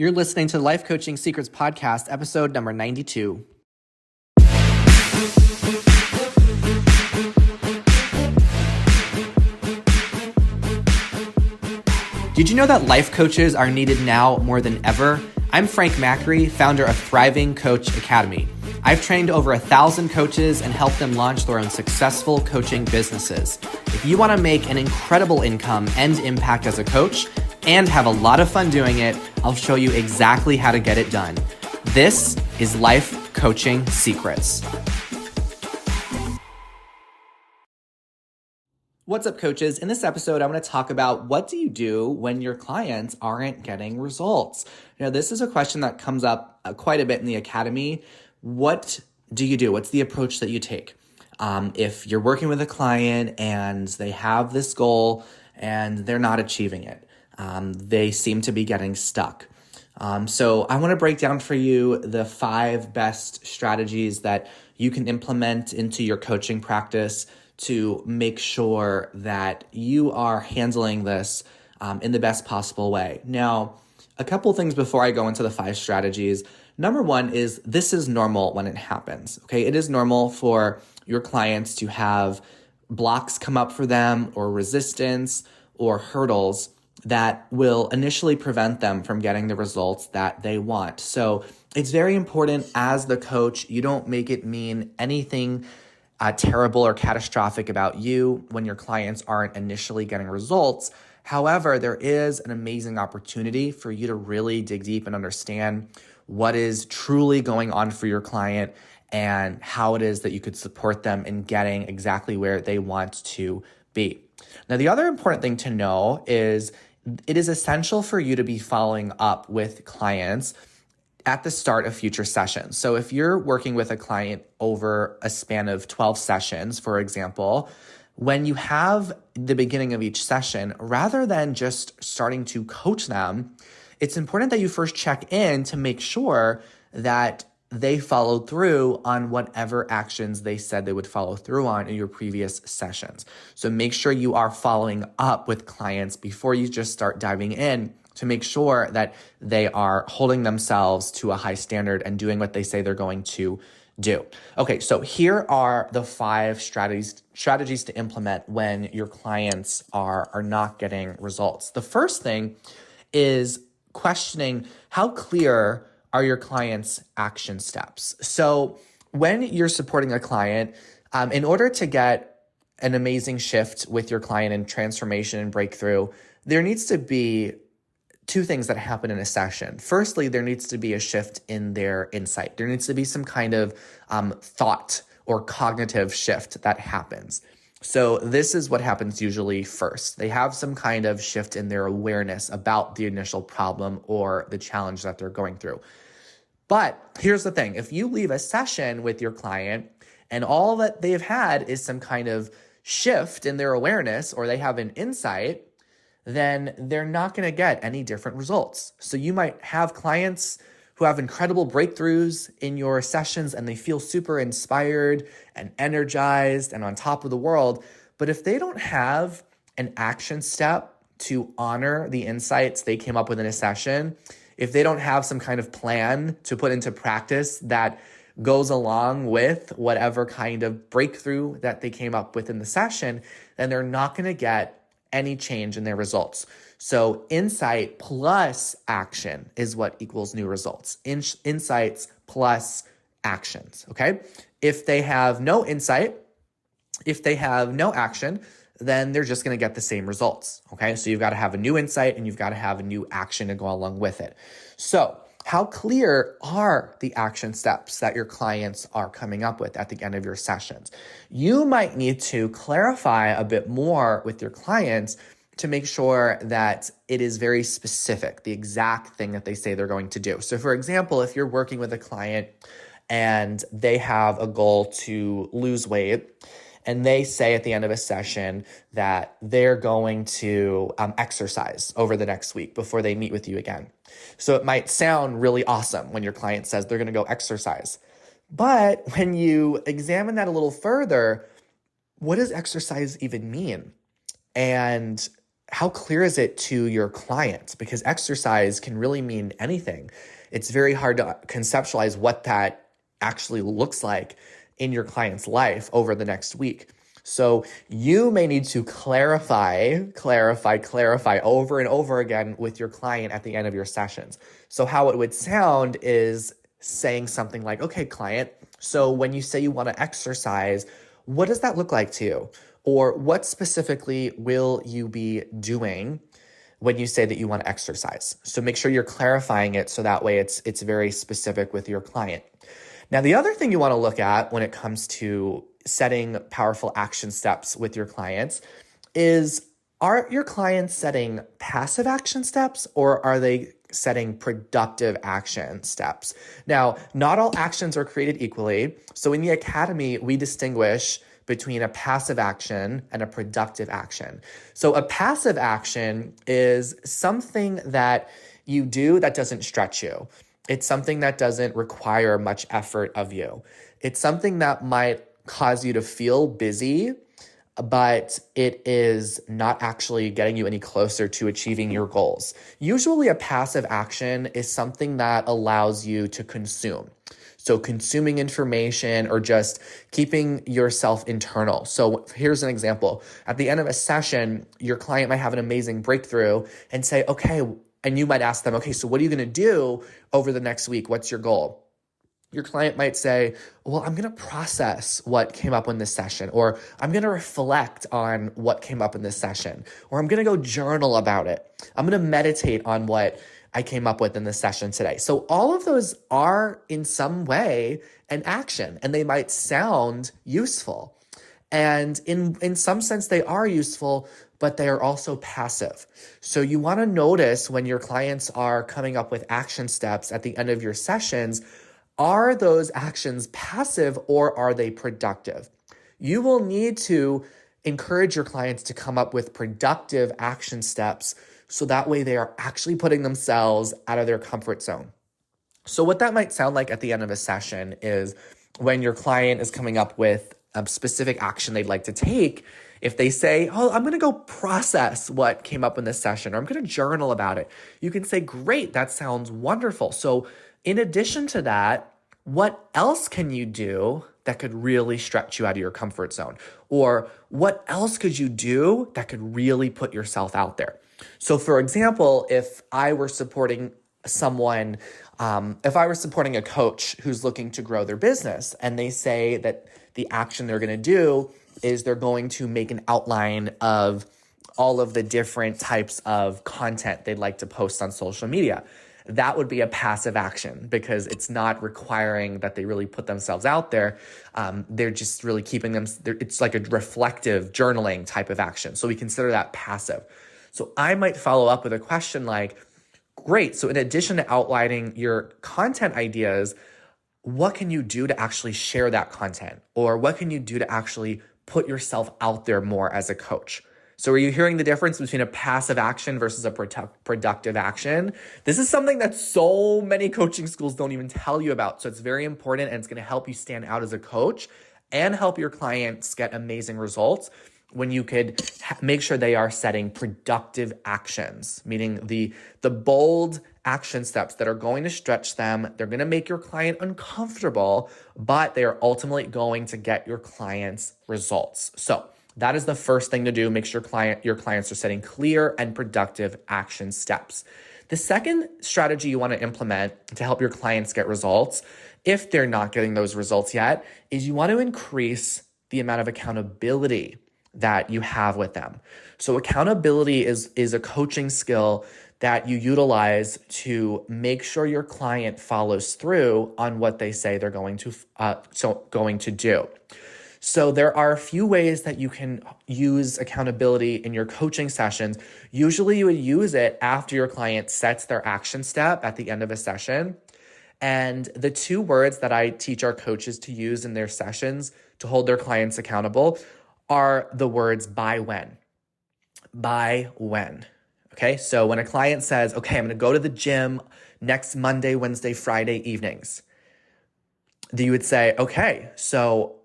You're listening to the Life Coaching Secrets Podcast, episode number 92. Did you know that life coaches are needed now more than ever? I'm Frank Macri, founder of Thriving Coach Academy. I've trained over 1,000 coaches and helped them launch their own successful coaching businesses. If you want to make an incredible income and impact as a coach and have a lot of fun doing it, I'll show you exactly how to get it done. This is Life Coaching Secrets. What's up, coaches? In this episode, I'm going to talk about what do you do when your clients aren't getting results? Now, this is a question that comes up quite a bit in the academy. What do you do? What's the approach that you take? If you're working with a client and they have this goal and they're not achieving it, they seem to be getting stuck. So I want to break down for you the 5 best strategies that you can implement into your coaching practice to make sure that you are handling this in the best possible way. Now, a couple things before I go into the 5 strategies. Number 1 is this is normal when it happens, okay? It is normal for your clients to have blocks come up for them or resistance or hurdles that will initially prevent them from getting the results that they want. So it's very important as the coach, you don't make it mean anything terrible or catastrophic about you when your clients aren't initially getting results. However, there is an amazing opportunity for you to really dig deep and understand what is truly going on for your client and how it is that you could support them in getting exactly where they want to be. Now, the other important thing to know is it is essential for you to be following up with clients at the start of future sessions. So if you're working with a client over a span of 12 sessions, for example, when you have the beginning of each session, rather than just starting to coach them, it's important that you first check in to make sure that they followed through on whatever actions they said they would follow through on in your previous sessions. So make sure you are following up with clients before you just start diving in to make sure that they are holding themselves to a high standard and doing what they say they're going to do. Okay, so here are the 5 strategies to implement when your clients are not getting results. The first thing is questioning how clear are your clients' action steps. So when you're supporting a client, in order to get an amazing shift with your client and transformation and breakthrough, there needs to be 2 things that happen in a session. Firstly, there needs to be a shift in their insight. There needs to be some kind of thought or cognitive shift that happens. So this is what happens usually first. They have some kind of shift in their awareness about the initial problem or the challenge that they're going through. But here's the thing. If you leave a session with your client and all that they've had is some kind of shift in their awareness or they have an insight, then they're not going to get any different results. So you might have clients who have incredible breakthroughs in your sessions and they feel super inspired and energized and on top of the world. But if they don't have an action step to honor the insights they came up with in a session, if they don't have some kind of plan to put into practice that goes along with whatever kind of breakthrough that they came up with in the session, then they're not going to get any change in their results. So insight plus action is what equals new results. Insights plus actions, okay? If they have no insight, if they have no action, then they're just going to get the same results, okay? So you've got to have a new insight and you've got to have a new action to go along with it. So how clear are the action steps that your clients are coming up with at the end of your sessions? You might need to clarify a bit more with your clients to make sure that it is very specific, the exact thing that they say they're going to do. So for example, if you're working with a client and they have a goal to lose weight, and they say at the end of a session that they're going to exercise over the next week before they meet with you again. So it might sound really awesome when your client says they're going to go exercise. But when you examine that a little further, what does exercise even mean? And how clear is it to your clients? Because exercise can really mean anything. It's very hard to conceptualize what that actually looks like in your client's life over the next week. So you may need to clarify over and over again with your client at the end of your sessions. So how it would sound is saying something like, okay, client, so when you say you want to exercise, what does that look like to you? Or what specifically will you be doing when you say that you want to exercise? So make sure you're clarifying it so that way it's very specific with your client. Now, the other thing you want to look at when it comes to setting powerful action steps with your clients is, are your clients setting passive action steps or are they setting productive action steps? Now, not all actions are created equally. So in the Academy, we distinguish between a passive action and a productive action. So a passive action is something that you do that doesn't stretch you. It's something that doesn't require much effort of you. It's something that might cause you to feel busy, but it is not actually getting you any closer to achieving your goals. Usually a passive action is something that allows you to consume. So consuming information or just keeping yourself internal. So here's an example. At the end of a session, your client might have an amazing breakthrough and say, okay, and you might ask them, okay, so what are you going to do over the next week? What's your goal? Your client might say, well, I'm going to process what came up in this session, or I'm going to reflect on what came up in this session, or I'm going to go journal about it. I'm going to meditate on what I came up with in this session today. So all of those are in some way an action, and they might sound useful. And in some sense, they are useful, but they are also passive. So you want to notice when your clients are coming up with action steps at the end of your sessions, are those actions passive or are they productive? You will need to encourage your clients to come up with productive action steps so that way they are actually putting themselves out of their comfort zone. So what that might sound like at the end of a session is when your client is coming up with a specific action they'd like to take, if they say, oh, I'm going to go process what came up in this session, or I'm going to journal about it, you can say, great, that sounds wonderful. So in addition to that, what else can you do that could really stretch you out of your comfort zone? Or what else could you do that could really put yourself out there? So for example, if I were supporting someone, if I were supporting a coach who's looking to grow their business and they say that the action they're going to do is they're going to make an outline of all of the different types of content they'd like to post on social media. That would be a passive action because it's not requiring that they really put themselves out there. They're just really keeping them, it's like a reflective journaling type of action. So we consider that passive. So I might follow up with a question like, great, so in addition to outlining your content ideas, what can you do to actually share that content? Or what can you do to actually put yourself out there more as a coach? So are you hearing the difference between a passive action versus a productive action? This is something that so many coaching schools don't even tell you about. So it's very important, and it's going to help you stand out as a coach and help your clients get amazing results when you could make sure they are setting productive actions, meaning the bold action steps that are going to stretch them. They're going to make your client uncomfortable, but they are ultimately going to get your clients results. So that is the first thing to do. Make sure your clients are setting clear and productive action steps. The second strategy you want to implement to help your clients get results, if they're not getting those results yet, is you want to increase the amount of accountability that you have with them. So accountability is a coaching skill that you utilize to make sure your client follows through on what they say they're going to do. So there are a few ways that you can use accountability in your coaching sessions. Usually you would use it after your client sets their action step at the end of a session. And the two words that I teach our coaches to use in their sessions to hold their clients accountable are the words by when. By when. Okay, so when a client says, okay, I'm going to go to the gym next Monday, Wednesday, Friday evenings, you would say, okay, so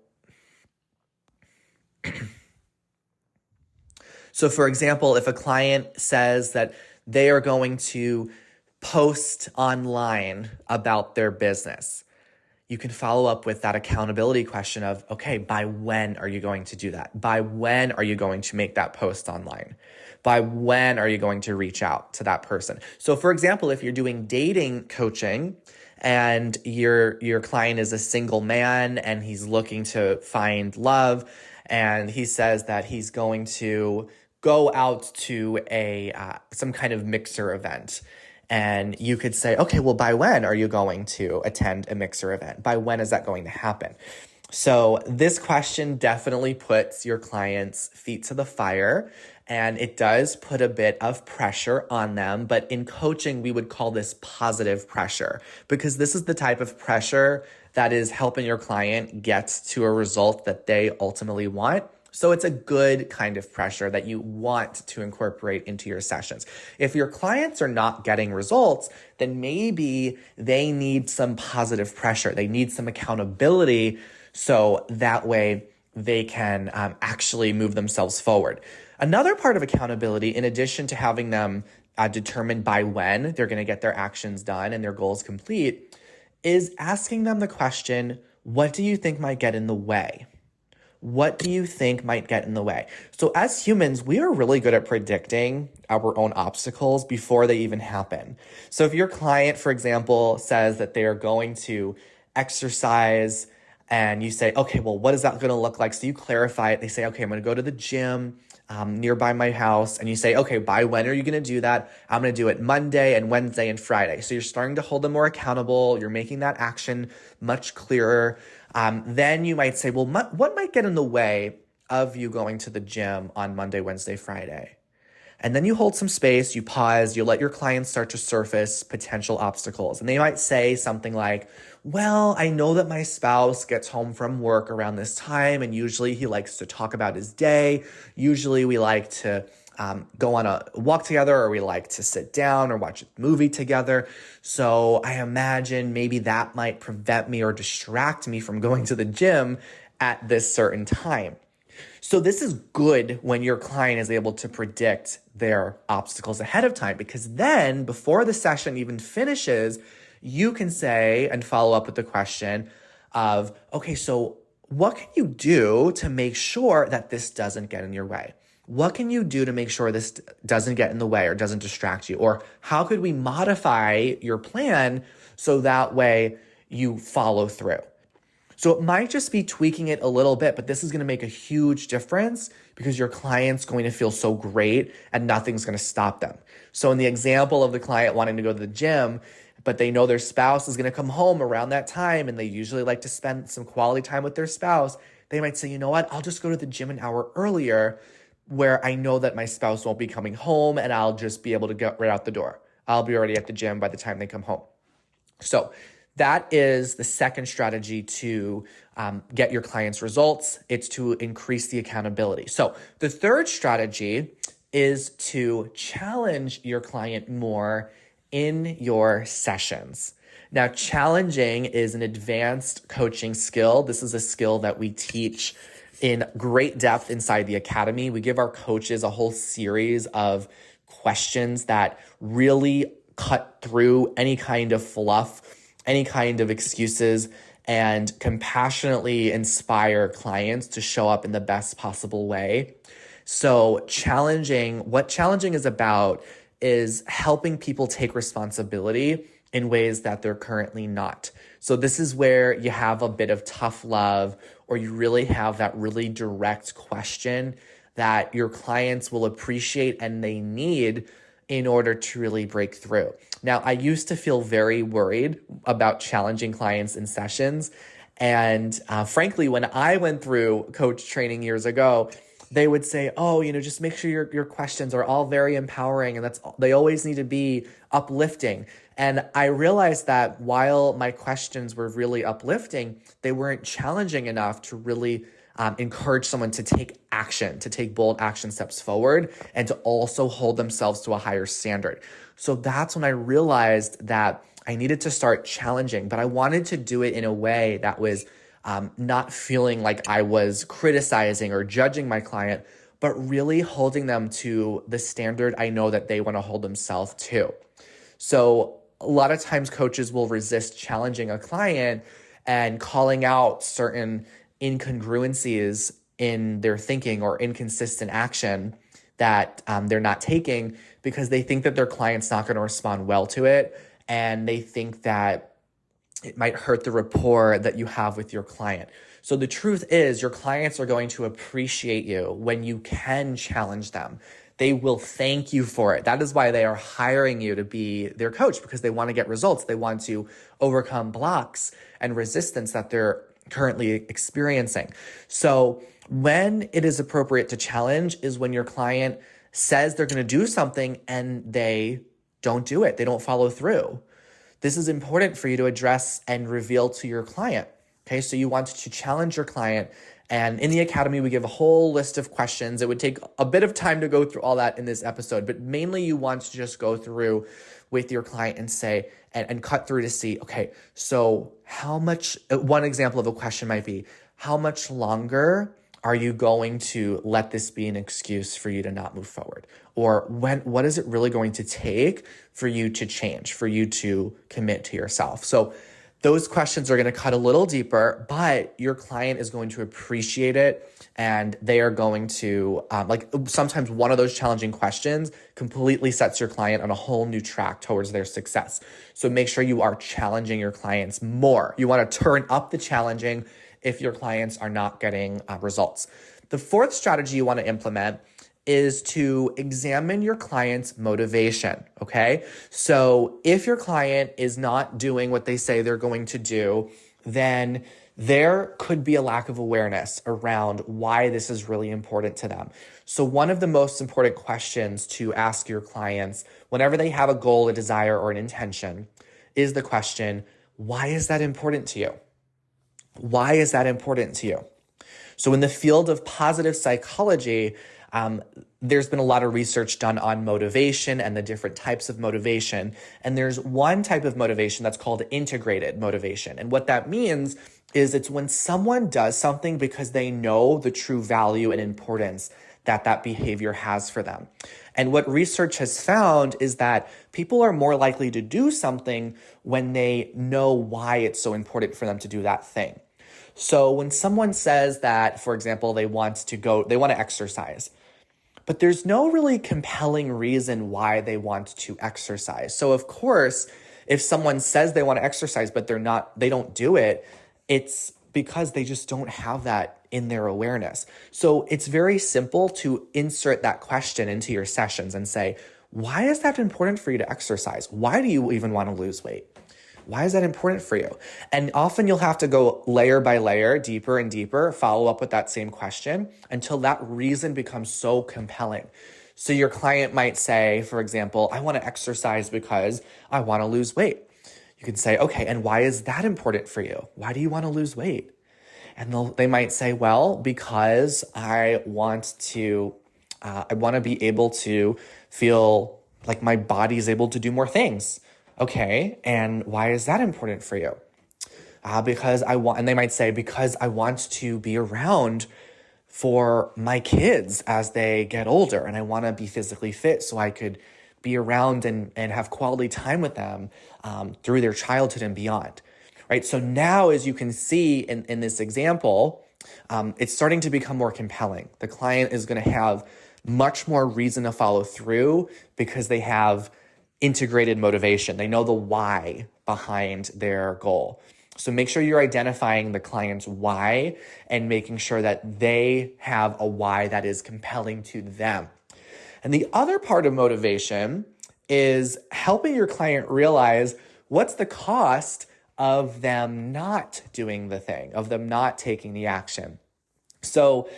So for example, if a client says that they are going to post online about their business, you can follow up with that accountability question of, okay, by when are you going to do that? By when are you going to make that post online? By when are you going to reach out to that person? So for example, if you're doing dating coaching and your client is a single man and he's looking to find love, and he says that he's going to go out to a some kind of mixer event. And you could say, okay, well, by when are you going to attend a mixer event? By when is that going to happen? So this question definitely puts your client's feet to the fire, and it does put a bit of pressure on them. But in coaching, we would call this positive pressure, because this is the type of pressure that is helping your client get to a result that they ultimately want. So it's a good kind of pressure that you want to incorporate into your sessions. If your clients are not getting results, then maybe they need some positive pressure. They need some accountability, so that way they can actually move themselves forward. Another part of accountability, in addition to having them determine by when they're going to get their actions done and their goals complete, is asking them the question, what do you think might get in the way? What do you think might get in the way? So as humans, we are really good at predicting our own obstacles before they even happen. So if your client, for example, says that they are going to exercise, and you say, okay, well, what is that going to look like? So you clarify it. They say, okay, I'm going to go to the gym nearby my house. And you say, okay, by when are you going to do that? I'm going to do it Monday and Wednesday and Friday. So you're starting to hold them more accountable. You're making that action much clearer. Then you might say, well, what might get in the way of you going to the gym on Monday, Wednesday, Friday? And then you hold some space, you pause, you let your clients start to surface potential obstacles. And they might say something like, well, I know that my spouse gets home from work around this time, and usually he likes to talk about his day. Usually we like to go on a walk together, or we like to sit down or watch a movie together. So I imagine maybe that might prevent me or distract me from going to the gym at this certain time. So this is good when your client is able to predict their obstacles ahead of time, because then before the session even finishes, you can say and follow up with the question of, okay, so what can you do to make sure that this doesn't get in your way? What can you do to make sure this doesn't get in the way or doesn't distract you? Or how could we modify your plan so that way you follow through? So it might just be tweaking it a little bit, but this is going to make a huge difference because your client's going to feel so great and nothing's going to stop them. So in the example of the client wanting to go to the gym, but they know their spouse is going to come home around that time, and they usually like to spend some quality time with their spouse, they might say, you know what, I'll just go to the gym an hour earlier where I know that my spouse won't be coming home, and I'll just be able to get right out the door. I'll be already at the gym by the time they come home. So that is the second strategy to get your clients results. It's to increase the accountability. So the third strategy is to challenge your client more in your sessions. Now, challenging is an advanced coaching skill. This is a skill that we teach in great depth inside the academy. We give our coaches a whole series of questions that really cut through any kind of fluff, any kind of excuses, and compassionately inspire clients to show up in the best possible way. So what challenging is about is helping people take responsibility in ways that they're currently not. So this is where you have a bit of tough love, or you really have that really direct question that your clients will appreciate and they need in order to really break through. Now, I used to feel very worried about challenging clients in sessions. And frankly, when I went through coach training years ago, they would say, oh, just make sure your questions are all very empowering, and they always need to be uplifting. And I realized that while my questions were really uplifting, they weren't challenging enough to really encourage someone to take action, to take bold action steps forward, and to also hold themselves to a higher standard. So that's when I realized that I needed to start challenging, but I wanted to do it in a way that was not feeling like I was criticizing or judging my client, but really holding them to the standard I know that they want to hold themselves to. So a lot of times coaches will resist challenging a client and calling out certain incongruencies in their thinking or inconsistent action that they're not taking because they think that their client's not going to respond well to it. And they think that it might hurt the rapport that you have with your client. So the truth is your clients are going to appreciate you when you can challenge them. They will thank you for it. That is why they are hiring you to be their coach, because they want to get results. They want to overcome blocks and resistance that they're currently experiencing. So when it is appropriate to challenge is when your client says they're going to do something and they don't do it. They don't follow through. This is important for you to address and reveal to your client. Okay, so you want to challenge your client. And in the academy, we give a whole list of questions. It would take a bit of time to go through all that in this episode, but mainly you want to just go through with your client and say, and cut through to see, okay, so how much, one example of a question might be, how much longer are you going to let this be an excuse for you to not move forward? Or what is it really going to take for you to change, for you to commit to yourself? So those questions are going to cut a little deeper, but your client is going to appreciate it. And they are going to, sometimes one of those challenging questions completely sets your client on a whole new track towards their success. So make sure you are challenging your clients more. You want to turn up the challenging if your clients are not getting results. The fourth strategy you want to implement is to examine your client's motivation, okay? So if your client is not doing what they say they're going to do, then there could be a lack of awareness around why this is really important to them. So one of the most important questions to ask your clients whenever they have a goal, a desire, or an intention is the question, why is that important to you? Why is that important to you? So in the field of positive psychology, there's been a lot of research done on motivation and the different types of motivation. And there's one type of motivation that's called integrated motivation. And what that means is it's when someone does something because they know the true value and importance that behavior has for them. And what research has found is that people are more likely to do something when they know why it's so important for them to do that thing. So when someone says that, for example, they want to exercise, but there's no really compelling reason why they want to exercise. So of course, if someone says they want to exercise, but they don't do it, it's because they just don't have that in their awareness. So it's very simple to insert that question into your sessions and say, why is that important for you to exercise? Why do you even want to lose weight? Why is that important for you? And often you'll have to go layer by layer, deeper and deeper, follow up with that same question until that reason becomes so compelling. So your client might say, for example, I want to exercise because I want to lose weight. You can say, okay, and why is that important for you? Why do you want to lose weight? And they might say, well, because I want to be able to feel like my body is able to do more things. Okay, and why is that important for you? And they might say, because I want to be around for my kids as they get older, and I want to be physically fit so I could be around and have quality time with them through their childhood and beyond, right? So now, as you can see in this example, it's starting to become more compelling. The client is going to have much more reason to follow through because they have integrated motivation. They know the why behind their goal. So make sure you're identifying the client's why and making sure that they have a why that is compelling to them. And the other part of motivation is helping your client realize what's the cost of them not doing the thing, of them not taking the action. So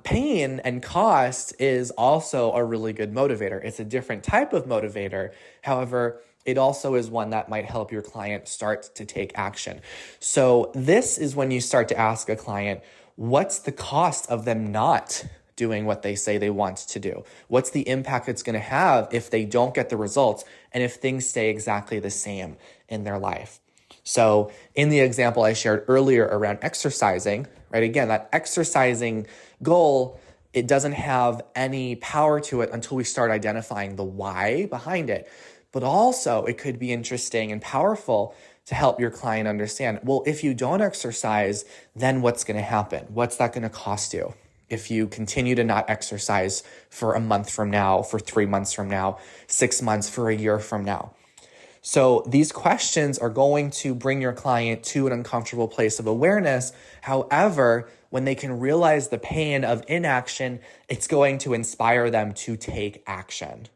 pain and cost is also a really good motivator. It's a different type of motivator. However, it also is one that might help your client start to take action. So this is when you start to ask a client, what's the cost of them not doing what they say they want to do? What's the impact it's going to have if they don't get the results and if things stay exactly the same in their life? So in the example I shared earlier around exercising, right? Again, that exercising goal it doesn't have any power to it until we start identifying the why behind it. But also, it could be interesting and powerful to help your client understand, well, if you don't exercise, then what's going to happen? What's that going to cost you? If you continue to not exercise for a month from now, for 3 months from now, 6 months, for a year from now. So these questions are going to bring your client to an uncomfortable place of awareness. However, when they can realize the pain of inaction, it's going to inspire them to take action.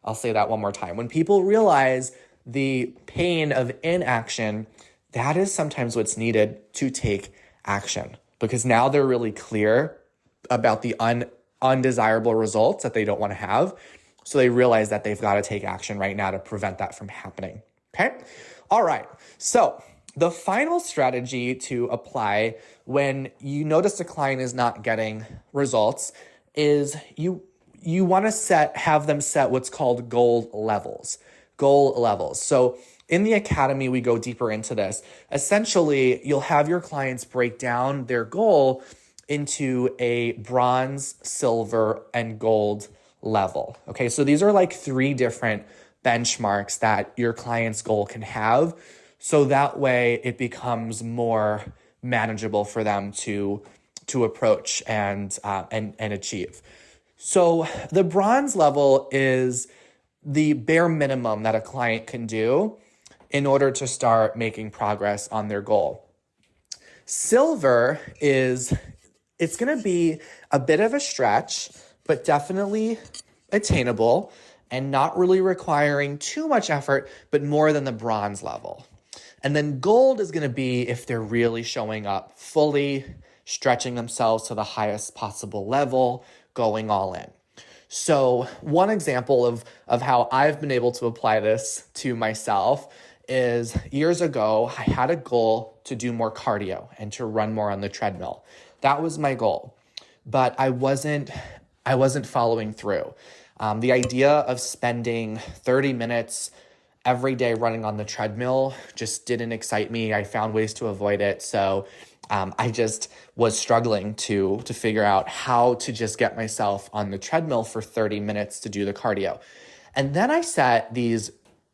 I'll say that one more time. When people realize the pain of inaction, that is sometimes what's needed to take action, because now they're really clear about the undesirable results that they don't want to have. So they realize that they've got to take action right now to prevent that from happening. Okay? All right. So the final strategy to apply when you notice a client is not getting results is you want to have them set what's called goal levels. Goal levels. So in the academy, we go deeper into this. Essentially, you'll have your clients break down their goal into a bronze, silver, and gold level. Okay, so these are like 3 different benchmarks that your client's goal can have. So that way it becomes more manageable for them to approach and achieve. So the bronze level is the bare minimum that a client can do in order to start making progress on their goal. Silver it's going to be a bit of a stretch, but definitely attainable and not really requiring too much effort, but more than the bronze level. And then gold is going to be if they're really showing up fully, stretching themselves to the highest possible level, going all in. So one example of how I've been able to apply this to myself is years ago, I had a goal to do more cardio and to run more on the treadmill. That was my goal, but I wasn't following through. The idea of spending 30 minutes every day running on the treadmill just didn't excite me. I found ways to avoid it. So I just was struggling to figure out how to just get myself on the treadmill for 30 minutes to do the cardio. And then I set these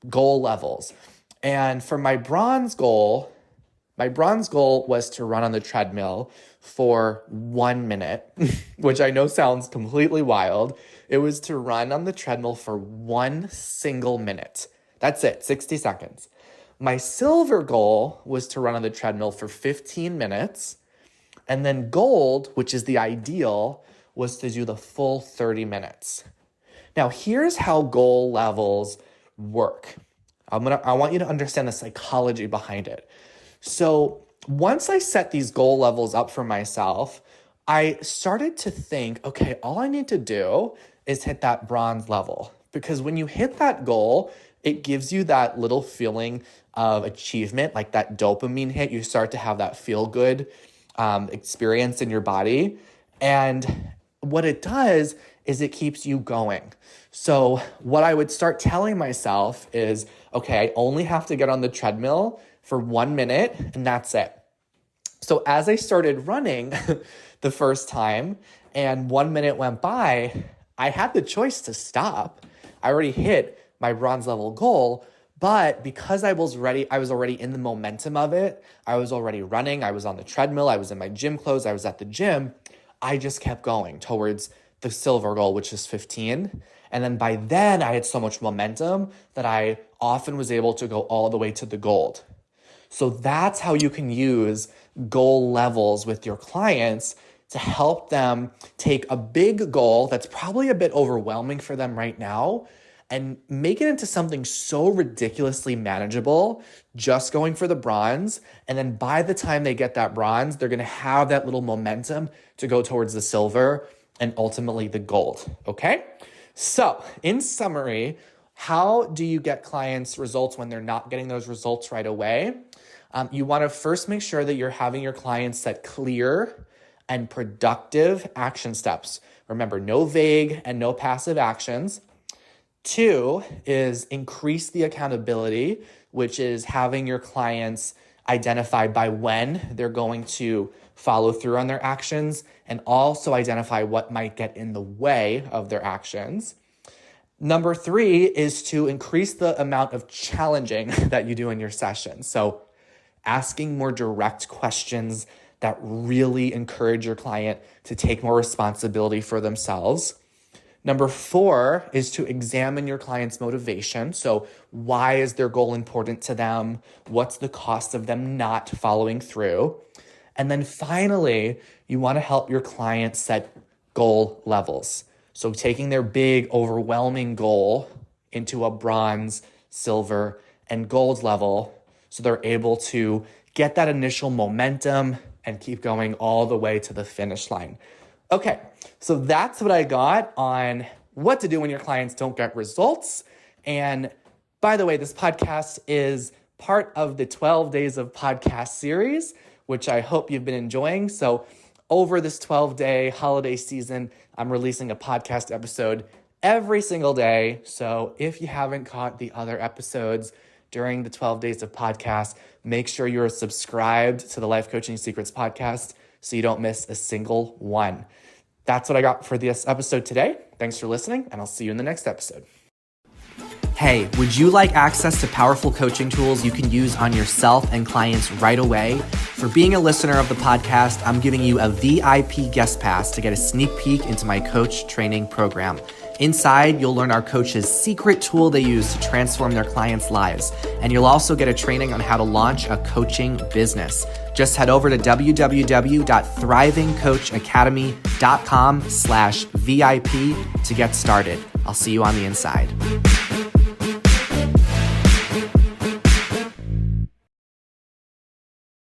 goal levels. And for my bronze goal was to run on the treadmill for 1 minute, which I know sounds completely wild. It was to run on the treadmill for 1 single minute. That's it, 60 seconds. My silver goal was to run on the treadmill for 15 minutes. And then gold, which is the ideal, was to do the full 30 minutes. Now, here's how goal levels work. I want you to understand the psychology behind it. So once I set these goal levels up for myself, I started to think, okay, all I need to do is hit that bronze level. Because when you hit that goal, it gives you that little feeling of achievement, like that dopamine hit. You start to have that feel-good experience in your body. And what it does is it keeps you going. So what I would start telling myself is, okay, I only have to get on the treadmill for 1 minute, and that's it. So as I started running the first time and 1 minute went by, I had the choice to stop. I already hit my bronze level goal, but because I was already in the momentum of it, I was already running, I was on the treadmill, I was in my gym clothes, I was at the gym, I just kept going towards the silver goal, which is 15. And then by then I had so much momentum that I often was able to go all the way to the gold. So that's how you can use goal levels with your clients to help them take a big goal that's probably a bit overwhelming for them right now and make it into something so ridiculously manageable, just going for the bronze. And then by the time they get that bronze, they're going to have that little momentum to go towards the silver and ultimately the gold. Okay? So in summary, how do you get clients results when they're not getting those results right away? You want to first make sure that you're having your clients set clear and productive action steps. Remember, no vague and no passive actions. 2 is increase the accountability, which is having your clients identify by when they're going to follow through on their actions, and also identify what might get in the way of their actions. Number 3 is to increase the amount of challenging that you do in your sessions. So asking more direct questions that really encourage your client to take more responsibility for themselves. Number 4 is to examine your client's motivation. So why is their goal important to them? What's the cost of them not following through? And then finally, you want to help your client set goal levels. So taking their big, overwhelming goal into a bronze, silver, and gold level so they're able to get that initial momentum and keep going all the way to the finish line. Okay, so that's what I got on what to do when your clients don't get results. And by the way, this podcast is part of the 12 Days of Podcast series, which I hope you've been enjoying. So over this 12-day holiday season, I'm releasing a podcast episode every single day. So if you haven't caught the other episodes during the 12 Days of Podcast, make sure you're subscribed to the Life Coaching Secrets podcast so you don't miss a single one. That's what I got for this episode today. Thanks for listening, and I'll see you in the next episode. Hey, would you like access to powerful coaching tools you can use on yourself and clients right away? For being a listener of the podcast, I'm giving you a VIP guest pass to get a sneak peek into my coach training program. Inside, you'll learn our coaches' secret tool they use to transform their clients' lives. And you'll also get a training on how to launch a coaching business. Just head over to www.thrivingcoachacademy.com/VIP to get started. I'll see you on the inside.